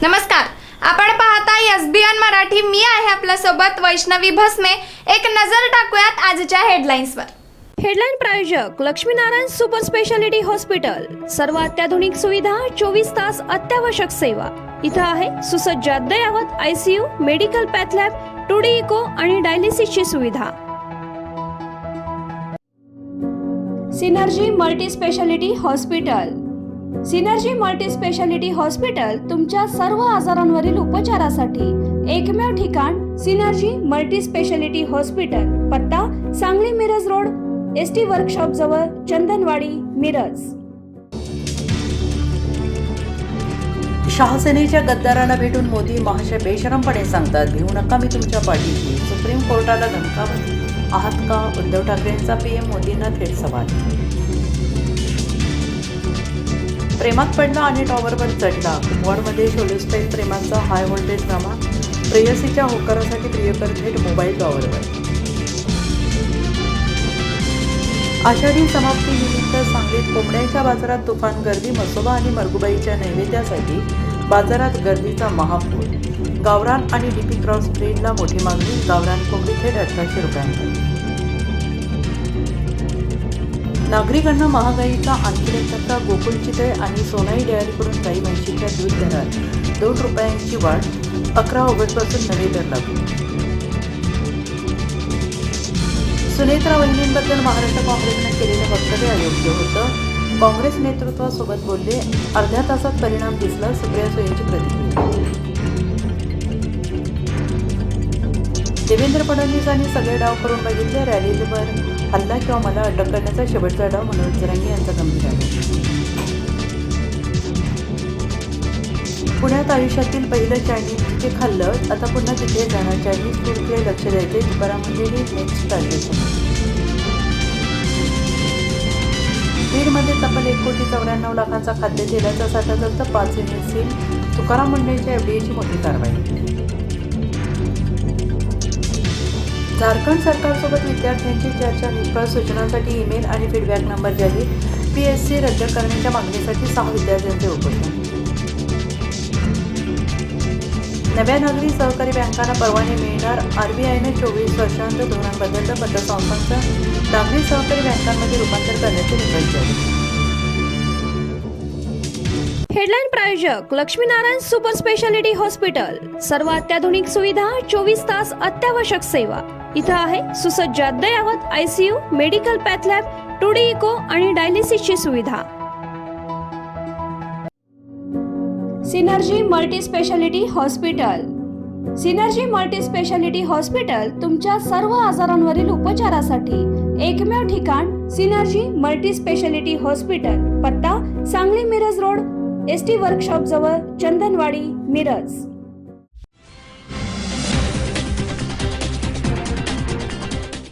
नमस्कार, आपण पाहताय एसबीएन मराठी. मी आहे आपल्या सोबत वैष्णवी भस्मे. एक नजर टाकूयात आजच्या हेडलाईन्सवर. हेडलाईन प्रायोजक लक्ष्मीनारायण सुपर स्पेशालिटी हॉस्पिटल. सर्व अत्याधुनिक सुविधा, 24 तास अत्यावश्यक सेवा. इथं आहे सुसज्ज अद्ययावत ICU, medical path lab, 2D echo आणि डायलिसिसची सुविधा. Synergy multi speciality hospital. Synergy multi speciality hospital तुमच्या सर्व आजारांवरील उपचारासाठी एकमेव ठिकाण. Synergy multi speciality hospital. पत्ता Sangli Miraj road, ST workshop जवळ, चंदनवाडी, मिरज. शहासेनेच्या गद्दारांना भेटून मोदी महाशय बेशरमपणे सांगतात, भिवू नका, मी तुमच्या पाठीशी. सुप्रीम कोर्टाला धमकावत आहात का? उद्धव ठाकरेंचा पीएम मोदींना थेट सवाल. प्रेमात पडला आणि टॉवरवर चढला. कुपवाडमध्ये शोलेस्पेक प्रेमाचा हाय व्होल्टेज ड्रामा. प्रेयसीच्या होकारासाठी प्रियकर थेट मोबाईल टॉवरवर. आषाढी समाप्तीनिमित्त सांगलीत कोंबड्यांच्या बाजारात तुफान गर्दी. मसोबा आणि मरगुबाईच्या नैवेद्यासाठी बाजारात गर्दीचा महापूर. गावरान आणि डीपी क्रॉस ब्रीडला मोठी मागणी. गावरान कोंबडी थेट 1800 रुपयांवर. नागरिकांना महागाईचा आणखी एक धक्का. गोकुळ चितळे आणि सोनाई डेअरीकडून गाई म्हशीच्या दूध दरात 2 रुपयांची वाढ. 11 ऑगस्टपासून नवे दर लागू. सुनेत्रा वहिनींबद्दल महाराष्ट्र काँग्रेसने केलेलं वक्तव्य अयोग्य होतं. काँग्रेस नेतृत्वासोबत बोलले. अर्ध्या तासात परिणाम दिसला. सुप्रिया सुळेंची प्रतिक्रिया. देवेंद्र फडणवीसांनी सगळे डाव करून बघितले. रॅलीवर हल्ला किंवा मला अटक करण्याचा शेवटचा डाव. मनोज जरांगे यांचा गंभीर आरोप. पुण्यात आयुष्यातील पहिलं चायनीज जिथे खाल्लं, आता पुन्हा तिथे जाणार. चायनीज फूडकडे लक्ष द्यायचे. Tukaram Mundhe next target. बीडमध्ये तब्बल 1,94,00,000 खाद्यतेलाचा साठा जप्त. 5 युनिट सील. तुकाराम मुंढेंच्या एफडीएची मोठी कारवाई. झारखंड सरकारसोबत विद्यार्थ्यांची चर्चा. निष्फळ सूचनांसाठी ईमेल आणि फीडबॅक नंबर जाहीर. पीएससी रद्द करण्याच्या मागणीसाठी 6 विद्यार्थ्यांचे उपोषण. नव्या नागरी सहकारी बँकांना परवाने मिळणार. आरबीआयने 24 वर्षांत धोरण बदललं. पतसंस्थांचं नागरी सहकारी बँकांमध्ये रूपांतर करण्याचे निर्णय जाहीर. हेडलाईन प्रायोजक लक्ष्मीनारायण सुपर स्पेशालिटी हॉस्पिटल. सर्व अत्याधुनिक सुविधा, 24 तास अत्यावश्यक सेवा. इथं आहे सुसज्ज अद्ययावत ICU, medical path lab, 2D echo आणि डायलिसिसची सुविधा. Synergy multi speciality hospital. Synergy multi speciality hospital तुमच्या सर्व आजारांवरील उपचारासाठी एकमेव ठिकाण. Synergy multi speciality hospital. पत्ता Sangli Miraj road, ST workshop जवळ, चंदनवाडी, मिरज.